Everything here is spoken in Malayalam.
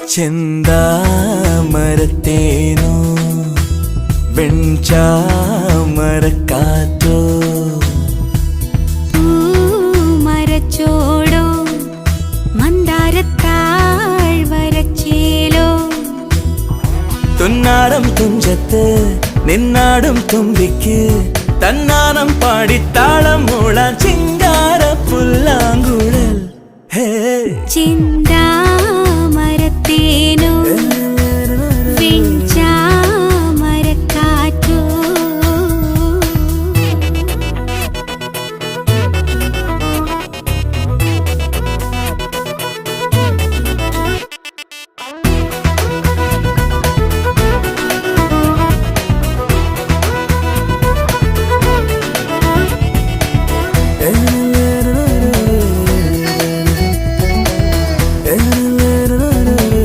ചെന്താമരത്തേനോ വെൺചാമരക്കാറ്റോ മരച്ചോടോ മന്ദാരത്താഴ്വരച്ചേലോ തുന്നാടം തുഞ്ചത്ത് നിന്നാടും തുമ്പിക്ക് തന്നാനം പാടിത്താളം മൂളാൻ ചിങ്കാര പുല്ലാങ്കുഴൽ. ചിന്ത